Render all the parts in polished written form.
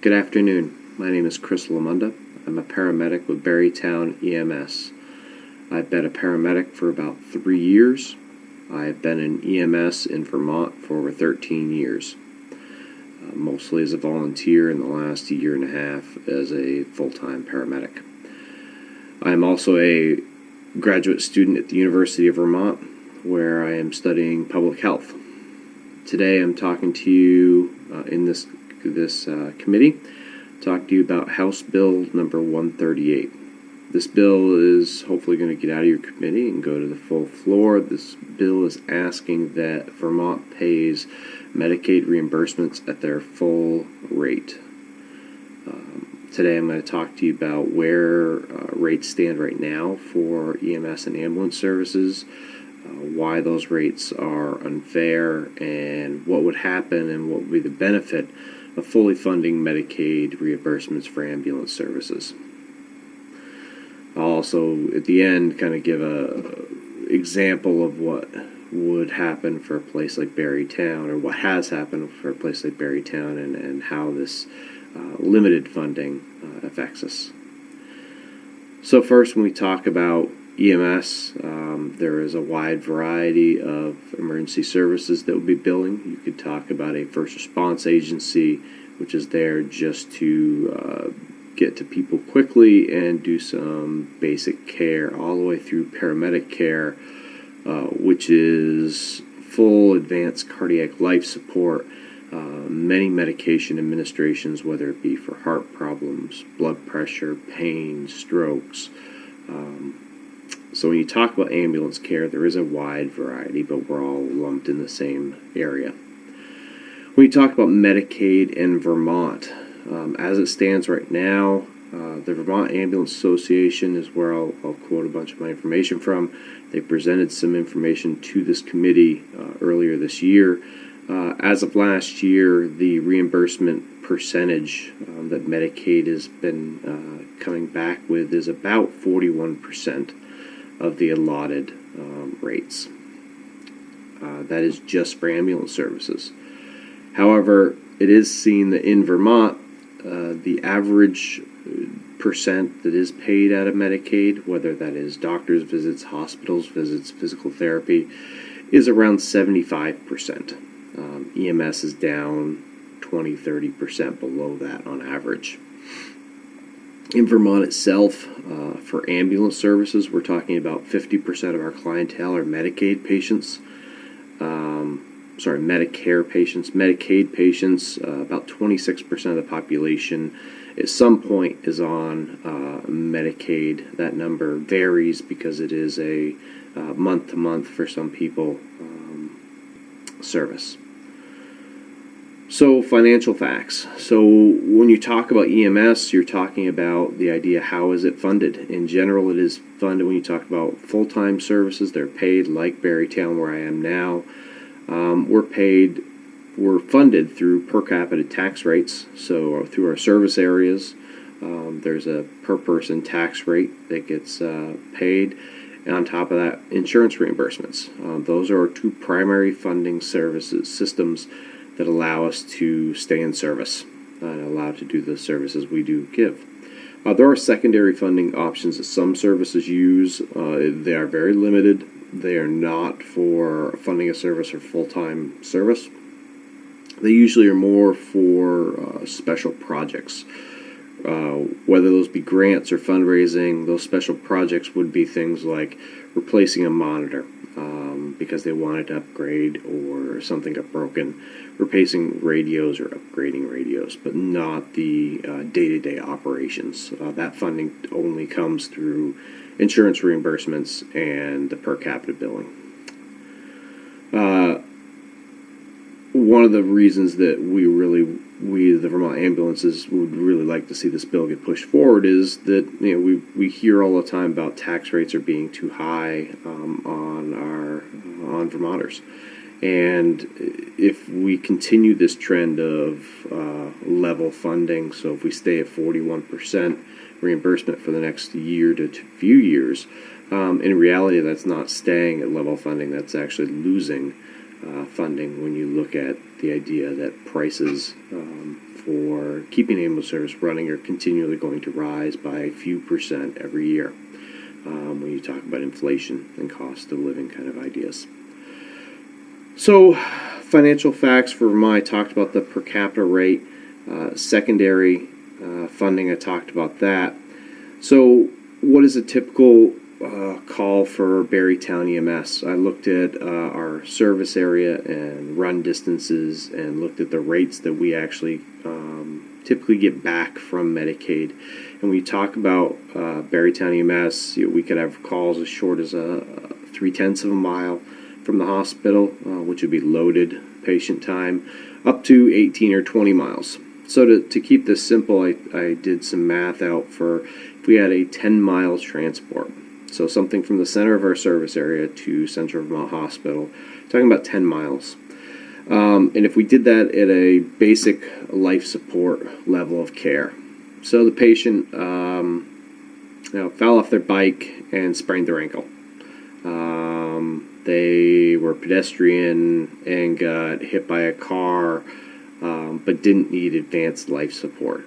Good afternoon. My name is LaMonda. I'm a paramedic with Berrytown EMS. I've been a paramedic for about 3 years. I've been in EMS in Vermont for over 13 years, mostly as a volunteer in the last year and a half as a full-time paramedic. I'm also a graduate student at the University of Vermont, where I am studying public health. Today I'm talking to you in this committee, talk to you about House Bill number 138. This bill is hopefully going to get out of your committee and go to the full floor. This bill is asking that Vermont pays Medicaid reimbursements at their full rate. Today I'm going to talk to you about where rates stand right now for EMS and ambulance services, why those rates are unfair, and what would happen and what would be the benefit of fully funding Medicaid reimbursements for ambulance services. I'll also, at the end, kind of give an example of what would happen for a place like Berrytown, or what has happened for a place like Berrytown, and how this limited funding affects us. So first, when we talk about EMS, there is a wide variety of emergency services that will be billing. You could talk about a first response agency, which is there just to get to people quickly and do some basic care, all the way through paramedic care, which is full advanced cardiac life support, many medication administrations, whether it be for heart problems, blood pressure, pain, strokes. So when you talk about ambulance care, there is a wide variety, but we're all lumped in the same area. When you talk about Medicaid in Vermont, as it stands right now, the Vermont Ambulance Association is where I'll quote a bunch of my information from. They presented some information to this committee earlier this year. As of last year, the reimbursement percentage that Medicaid has been coming back with is about 41% of the allotted rates. That is just for ambulance services. However, it is seen that in Vermont, the average percent that is paid out of Medicaid, whether that is doctor's visits, hospitals visits, physical therapy, is around 75%. EMS is down 20-30% below that on average. In Vermont itself, for ambulance services, we're talking about 50% of our clientele are Medicaid patients. Medicare patients. Medicaid patients, about 26% of the population at some point is on Medicaid. That number varies because it is a month-to-month for some people service. So financial facts. So when you talk about EMS, you're talking about the idea, how is it funded? In general, it is funded when you talk about full-time services. They're paid like Berrytown, where I am now. We're funded through per capita tax rates. So through our service areas, there's a per person tax rate that gets paid. And on top of that, insurance reimbursements. Those are our two primary funding systems that allow us to stay in service and allow to do the services we do give. There are secondary funding options that some services use. They are very limited. They are not for funding a service or full-time service. They usually are more for special projects. Whether those be grants or fundraising, those special projects would be things like replacing a monitor because they wanted to upgrade or something got broken, replacing radios or upgrading radios, but not the day-to-day operations. That funding only comes through insurance reimbursements and the per capita billing. One of the reasons that we the Vermont ambulances would really like to see this bill get pushed forward is that we hear all the time about tax rates are being too high on Vermonters, and if we continue this trend of level funding, so if we stay at 41% reimbursement for the next year to few years, in reality that's not staying at level funding, that's actually losing funding when you look at the idea that prices for keeping ambulance service running are continually going to rise by a few percent every year when you talk about inflation and cost of living kind of ideas. So, financial facts for Vermont, I talked about the per capita rate. Secondary funding, I talked about that. So, what is a typical call for Barrytown EMS? I looked at our service area and run distances and looked at the rates that we actually typically get back from Medicaid. And we talk about Barrytown EMS, we could have calls as short as 0.3 mile from the hospital, which would be loaded patient time, up to 18 or 20 miles. So to keep this simple, I did some math out for if we had a 10 miles transport. So something from the center of our service area to Central Vermont Hospital, talking about 10 miles. And if we did that at a basic life support level of care. So the patient fell off their bike and sprained their ankle. They were pedestrian and got hit by a car, but didn't need advanced life support.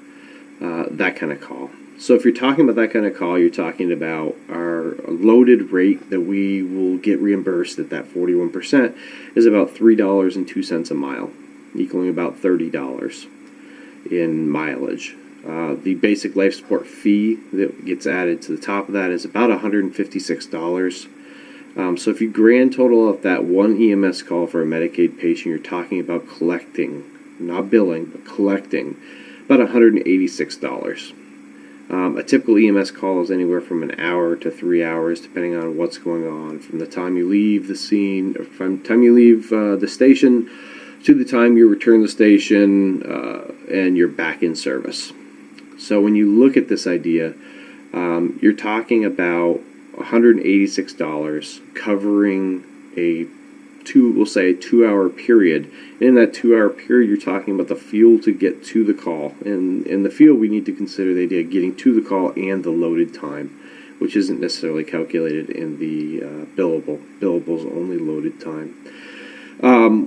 That kind of call. So if you're talking about that kind of call, you're talking about our loaded rate that we will get reimbursed at that 41% is about $3.02 a mile, equaling about $30 in mileage. The basic life support fee that gets added to the top of that is about $156. So if you grand total of that one EMS call for a Medicaid patient, you're talking about collecting, not billing, but collecting about $186. A typical EMS call is anywhere from an hour to 3 hours, depending on what's going on, from the time you leave the scene, or from the time you leave the station to the time you return the station and you're back in service. So when you look at this idea, you're talking about $186 covering we'll say a 2-hour period. In that 2-hour period, you're talking about the fuel to get to the call. And in the field, we need to consider the idea of getting to the call and the loaded time, which isn't necessarily calculated in the billables only loaded time.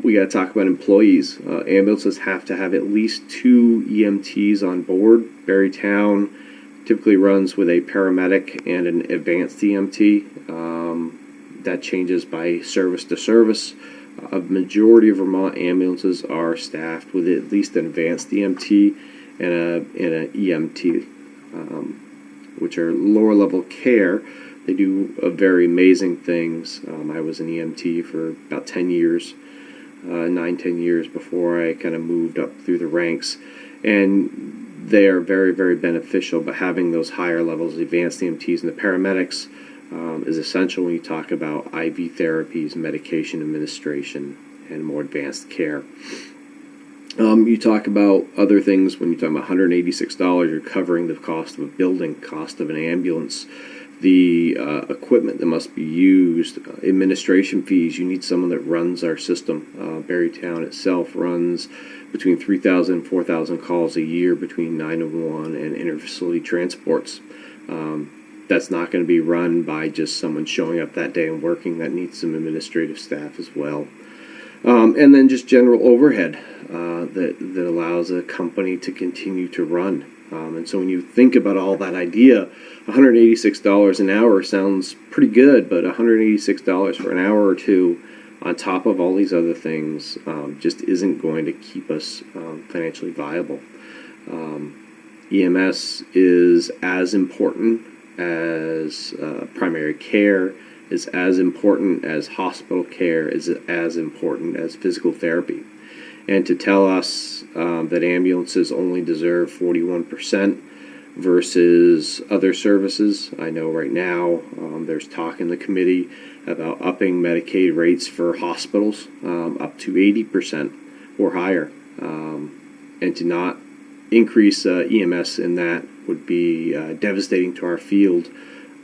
We got to talk about employees. Ambulances have to have at least 2 EMTs on board. Barrytown typically runs with a paramedic and an advanced EMT. That changes by service to service. A majority of Vermont ambulances are staffed with at least an advanced EMT and an EMT, which are lower level care. They do very amazing things. I was an EMT for about 10 years, 9-10 years before I kind of moved up through the ranks. And they are very, very beneficial, but having those higher levels of advanced EMTs and the paramedics is essential when you talk about IV therapies, medication administration, and more advanced care. You talk about other things when you talk about $186, you're covering the cost of a building, cost of an ambulance, the equipment that must be used, administration fees. You need someone that runs our system. Barrytown itself runs between 3,000 and 4,000 calls a year between 911 and interfacility transports. That's not going to be run by just someone showing up that day and working. That needs some administrative staff as well. And then just general overhead that allows a company to continue to run. And so when you think about all that idea, $186 an hour sounds pretty good, but $186 for an hour or two on top of all these other things just isn't going to keep us financially viable. EMS is as important as primary care, is as important as hospital care, is as important as physical therapy. And to tell us that ambulances only deserve 41% versus other services, I know right now there's talk in the committee about upping Medicaid rates for hospitals up to 80% or higher. And to not increase EMS in that would be devastating to our field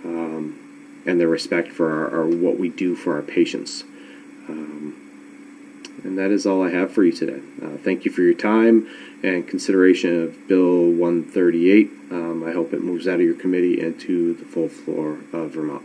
and the respect for our what we do for our patients. And that is all I have for you today. Thank you for your time and consideration of Bill 138. I hope it moves out of your committee into the full floor of Vermont.